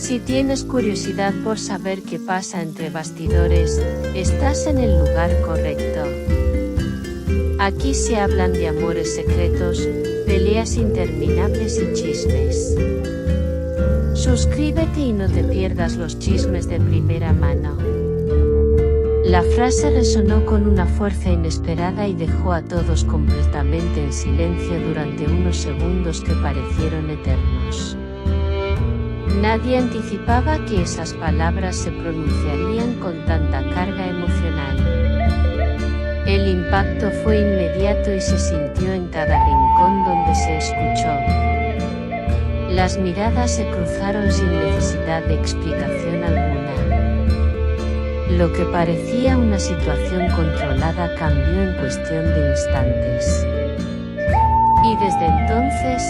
Si tienes curiosidad por saber qué pasa entre bastidores, estás en el lugar correcto. Aquí se hablan de amores secretos, peleas interminables y chismes. Suscríbete y no te pierdas los chismes de primera mano. La frase resonó con una fuerza inesperada y dejó a todos completamente en silencio durante unos segundos que parecieron eternos. Nadie anticipaba que esas palabras se pronunciarían con tanta carga emocional. El impacto fue inmediato y se sintió en cada rincón donde se escuchó. Las miradas se cruzaron sin necesidad de explicación alguna. Lo que parecía una situación controlada cambió en cuestión de instantes. Y desde entonces,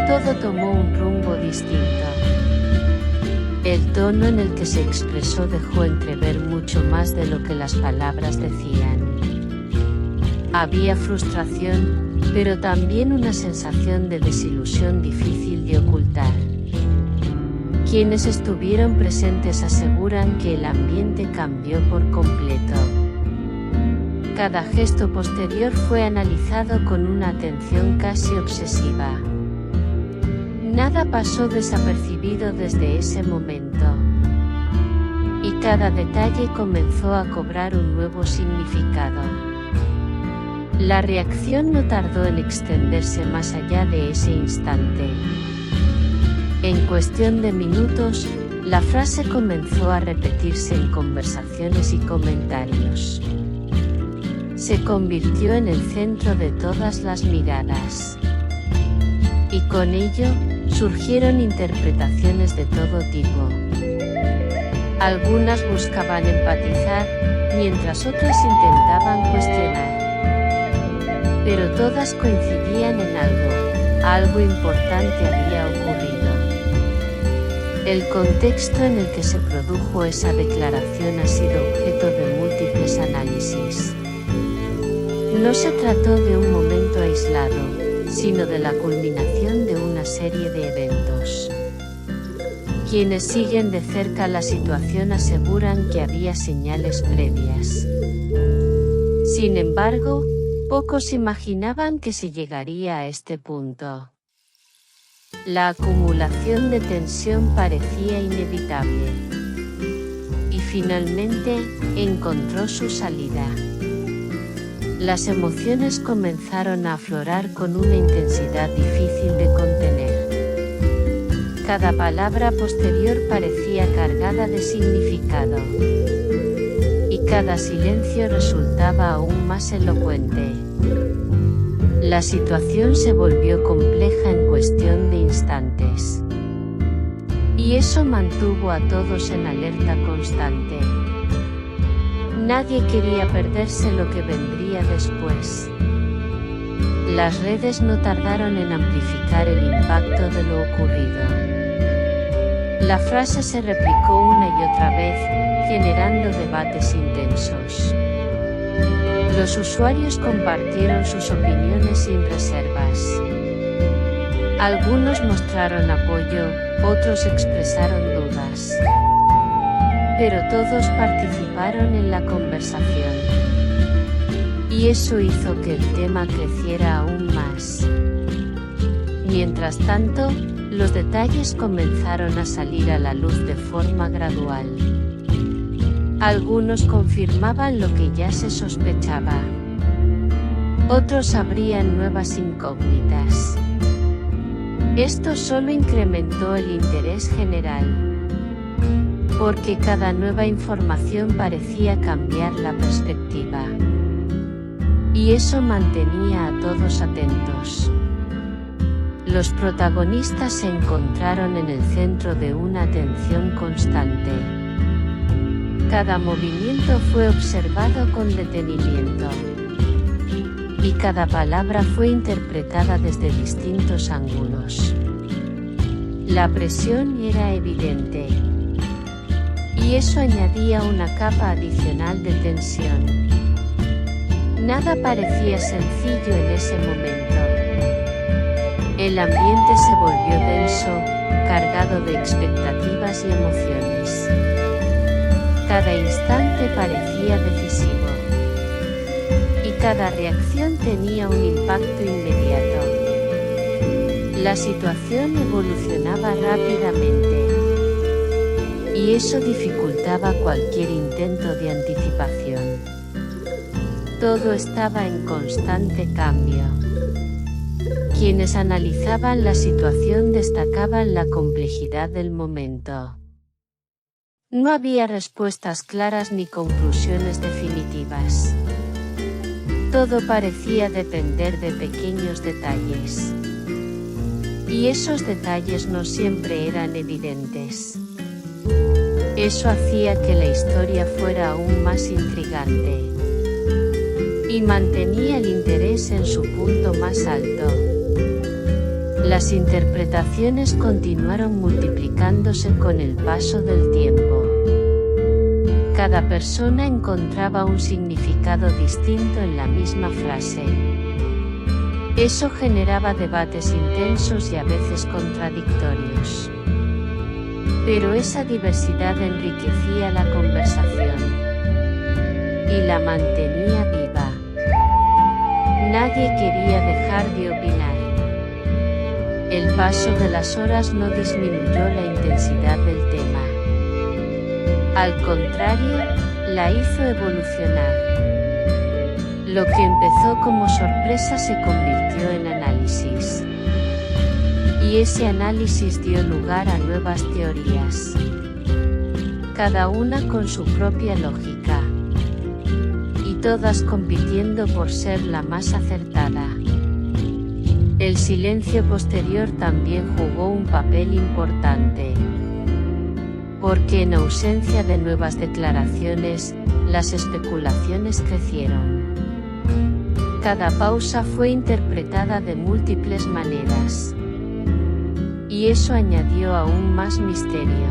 todo tomó un rumbo distinto. El tono en el que se expresó dejó entrever mucho más de lo que las palabras decían. Había frustración, pero también una sensación de desilusión difícil de ocultar. Quienes estuvieron presentes aseguran que el ambiente cambió por completo. Cada gesto posterior fue analizado con una atención casi obsesiva. Nada pasó desapercibido desde ese momento. Y cada detalle comenzó a cobrar un nuevo significado. La reacción no tardó en extenderse más allá de ese instante. En cuestión de minutos, la frase comenzó a repetirse en conversaciones y comentarios. Se convirtió en el centro de todas las miradas. Y con ello, surgieron interpretaciones de todo tipo. Algunas buscaban empatizar, mientras otras intentaban cuestionar. Pero todas coincidían en algo importante había ocurrido. El contexto en el que se produjo esa declaración ha sido objeto de múltiples análisis. No se trató de un momento aislado, sino de la culminación de una serie de eventos. Quienes siguen de cerca la situación aseguran que había señales previas. Sin embargo, pocos imaginaban que se llegaría a este punto. La acumulación de tensión parecía inevitable. Y finalmente, encontró su salida. Las emociones comenzaron a aflorar con una intensidad difícil de contener. Cada palabra posterior parecía cargada de significado. Y cada silencio resultaba aún más elocuente. La situación se volvió compleja en cuestión de instantes. Y eso mantuvo a todos en alerta constante. Nadie quería perderse lo que vendría después. Las redes no tardaron en amplificar el impacto de lo ocurrido. La frase se replicó una y otra vez, generando debates intensos. Los usuarios compartieron sus opiniones sin reservas. Algunos mostraron apoyo, otros expresaron dudas. Pero todos participaron en la conversación. Y eso hizo que el tema creciera aún más. Mientras tanto, los detalles comenzaron a salir a la luz de forma gradual. Algunos confirmaban lo que ya se sospechaba. Otros abrían nuevas incógnitas. Esto solo incrementó el interés general. Porque cada nueva información parecía cambiar la perspectiva. Y eso mantenía a todos atentos. Los protagonistas se encontraron en el centro de una atención constante. Cada movimiento fue observado con detenimiento. Y cada palabra fue interpretada desde distintos ángulos. La presión era evidente. Y eso añadía una capa adicional de tensión. Nada parecía sencillo en ese momento. El ambiente se volvió denso, cargado de expectativas y emociones. Cada instante parecía decisivo. Y cada reacción tenía un impacto inmediato. La situación evolucionaba rápidamente. Y eso dificultaba cualquier intento de anticipación. Todo estaba en constante cambio. Quienes analizaban la situación destacaban la complejidad del momento. No había respuestas claras ni conclusiones definitivas. Todo parecía depender de pequeños detalles. Y esos detalles no siempre eran evidentes. Eso hacía que la historia fuera aún más intrigante. Y mantenía el interés en su punto más alto. Las interpretaciones continuaron multiplicándose con el paso del tiempo. Cada persona encontraba un significado distinto en la misma frase. Eso generaba debates intensos y a veces contradictorios. Pero esa diversidad enriquecía la conversación y la mantenía viva. Nadie quería dejar de opinar. El paso de las horas no disminuyó la intensidad del tema. Al contrario, la hizo evolucionar. Lo que empezó como sorpresa se convirtió en análisis. Y ese análisis dio lugar a nuevas teorías. Cada una con su propia lógica. Y todas compitiendo por ser la más acertada. El silencio posterior también jugó un papel importante. Porque en ausencia de nuevas declaraciones, las especulaciones crecieron. Cada pausa fue interpretada de múltiples maneras. Y eso añadió aún más misterio.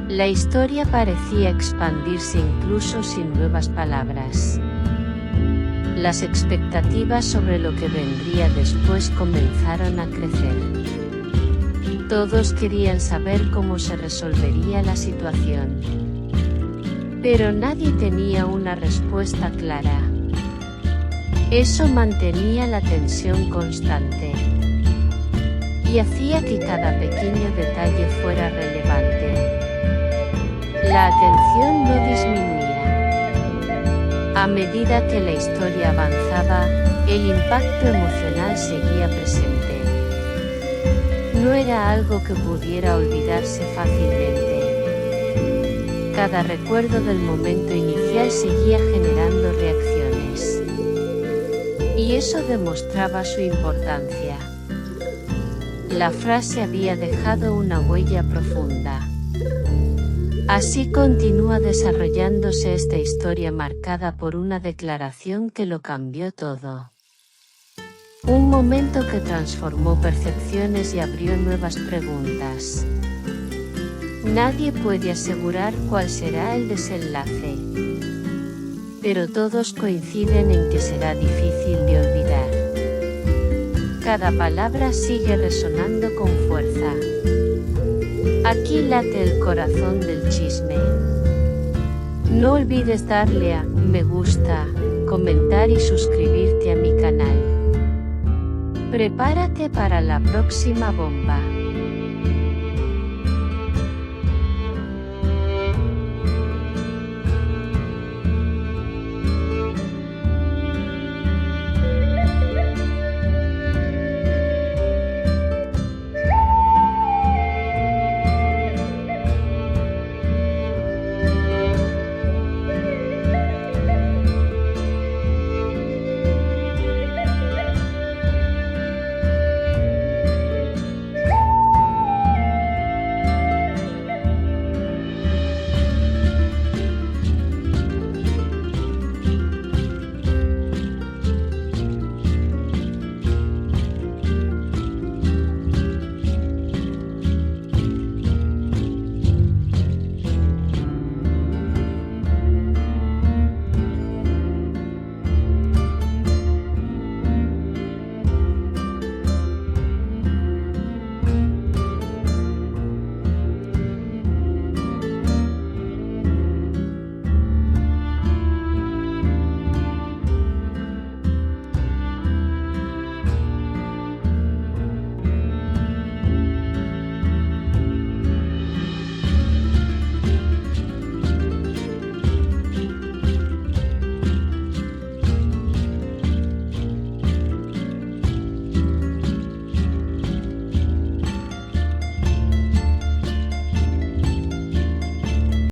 La historia parecía expandirse incluso sin nuevas palabras. Las expectativas sobre lo que vendría después comenzaron a crecer. Todos querían saber cómo se resolvería la situación. Pero nadie tenía una respuesta clara. Eso mantenía la tensión constante. Y hacía que cada pequeño detalle fuera relevante. La atención no disminuía. A medida que la historia avanzaba, el impacto emocional seguía presente. No era algo que pudiera olvidarse fácilmente. Cada recuerdo del momento inicial seguía generando reacciones. Y eso demostraba su importancia. La frase había dejado una huella profunda. Así continúa desarrollándose esta historia marcada por una declaración que lo cambió todo. Un momento que transformó percepciones y abrió nuevas preguntas. Nadie puede asegurar cuál será el desenlace. Pero todos coinciden en que será difícil de olvidar. Cada palabra sigue resonando con fuerza. Aquí late el corazón del chisme. No olvides darle a me gusta, comentar y suscribirte a mi canal. Prepárate para la próxima bomba.